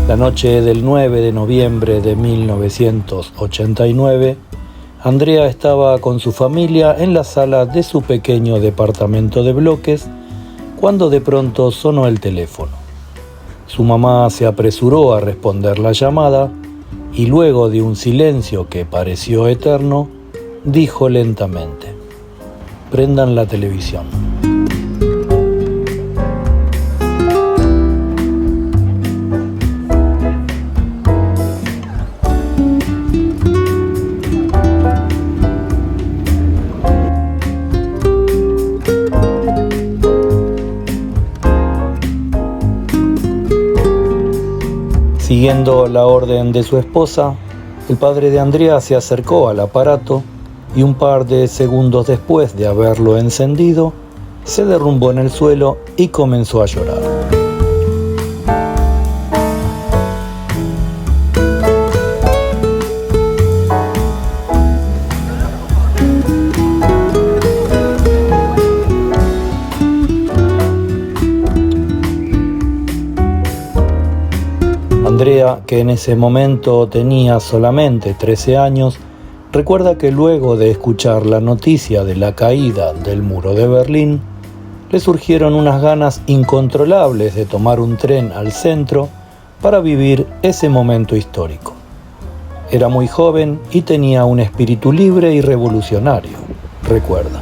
La noche del 9 de noviembre de 1989, Andrea estaba con su familia en la sala de su pequeño departamento de bloques cuando de pronto sonó el teléfono. Su mamá se apresuró a responder la llamada y luego de un silencio que pareció eterno, dijo lentamente: «Prendan la televisión». Siguiendo la orden de su esposa, el padre de Andrea se acercó al aparato y un par de segundos después de haberlo encendido, se derrumbó en el suelo y comenzó a llorar. Andrea, que en ese momento tenía solamente 13 años, recuerda que luego de escuchar la noticia de la caída del muro de Berlín, le surgieron unas ganas incontrolables de tomar un tren al centro para vivir ese momento histórico. Era muy joven y tenía un espíritu libre y revolucionario, recuerda.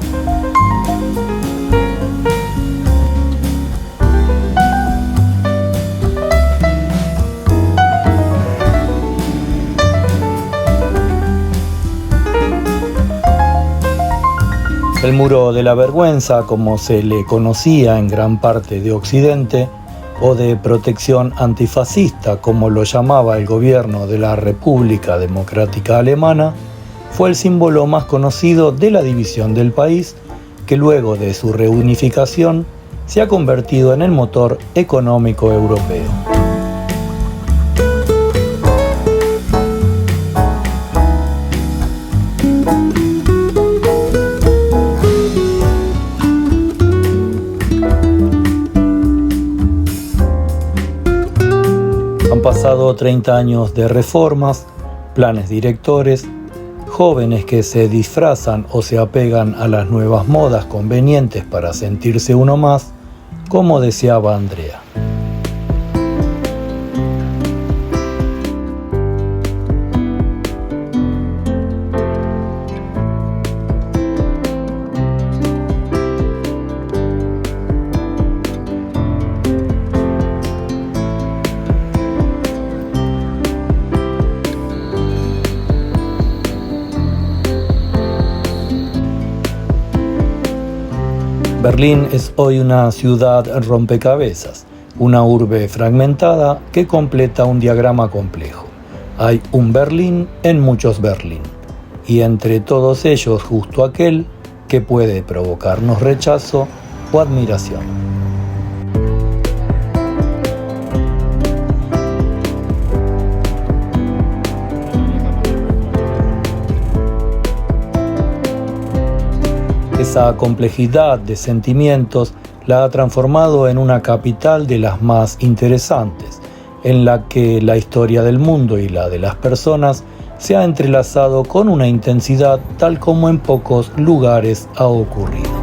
El muro de la vergüenza, como se le conocía en gran parte de Occidente, o de protección antifascista, como lo llamaba el gobierno de la República Democrática Alemana, fue el símbolo más conocido de la división del país, que luego de su reunificación se ha convertido en el motor económico europeo. Han pasado 30 años de reformas, planes directores, jóvenes que se disfrazan o se apegan a las nuevas modas convenientes para sentirse uno más, como deseaba Andrea. Berlín es hoy una ciudad rompecabezas, una urbe fragmentada que completa un diagrama complejo. Hay un Berlín en muchos Berlín, y entre todos ellos justo aquel que puede provocarnos rechazo o admiración. Esa complejidad de sentimientos la ha transformado en una capital de las más interesantes, en la que la historia del mundo y la de las personas se ha entrelazado con una intensidad tal como en pocos lugares ha ocurrido.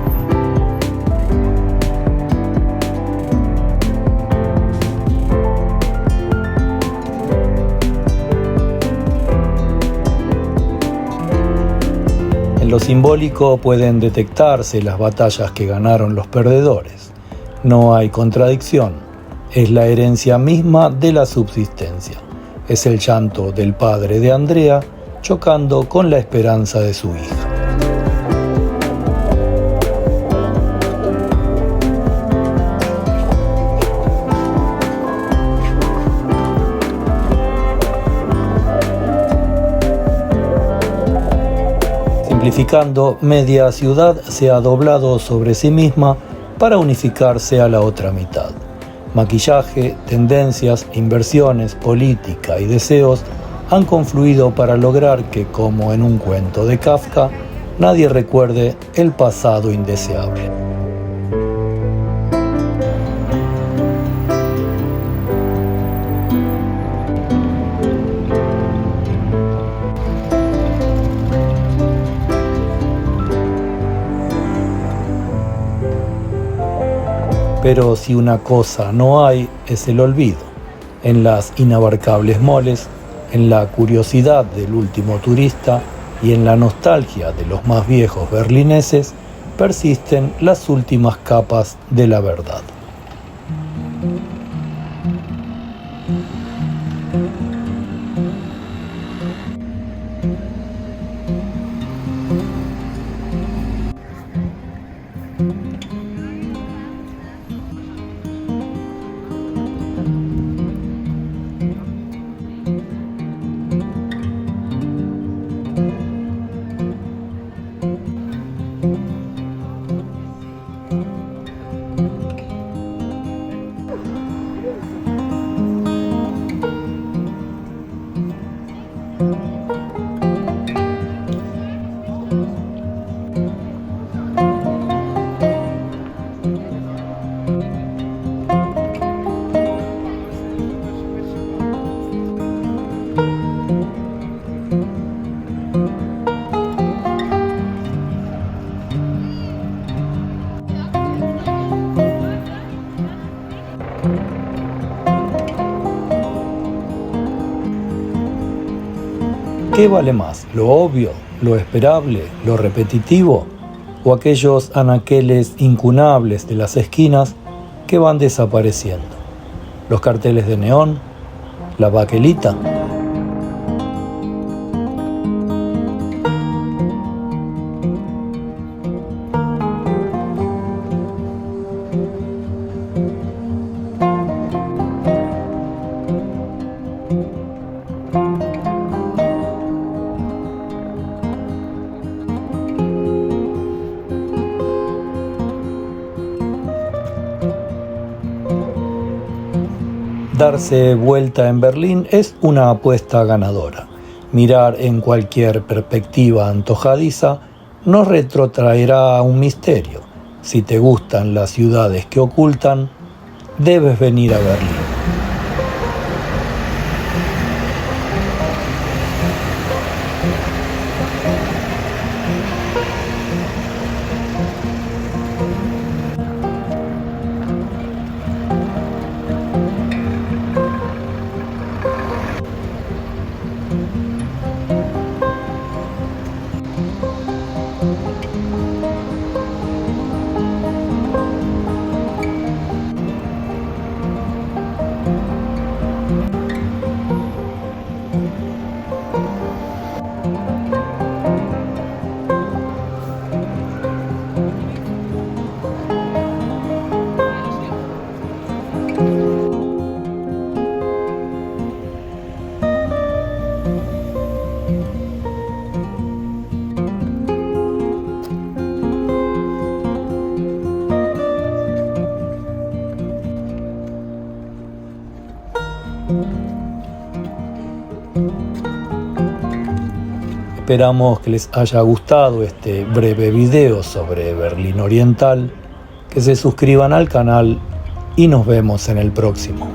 En lo simbólico pueden detectarse las batallas que ganaron los perdedores. No hay contradicción, es la herencia misma de la subsistencia. Es el llanto del padre de Andrea chocando con la esperanza de su hija. Simplificando, media ciudad se ha doblado sobre sí misma para unificarse a la otra mitad. Maquillaje, tendencias, inversiones, política y deseos han confluido para lograr que, como en un cuento de Kafka, nadie recuerde el pasado indeseable. Pero si una cosa no hay, es el olvido. En las inabarcables moles, en la curiosidad del último turista y en la nostalgia de los más viejos berlineses, persisten las últimas capas de la verdad. ¿Qué vale más, lo obvio, lo esperable, lo repetitivo, o aquellos anaqueles incunables de las esquinas que van desapareciendo? ¿Los carteles de neón? ¿La baquelita? Darse vuelta en Berlín es una apuesta ganadora. Mirar en cualquier perspectiva antojadiza nos retrotraerá a un misterio. Si te gustan las ciudades que ocultan, debes venir a Berlín. Esperamos que les haya gustado este breve video sobre Berlín Oriental, que se suscriban al canal y nos vemos en el próximo.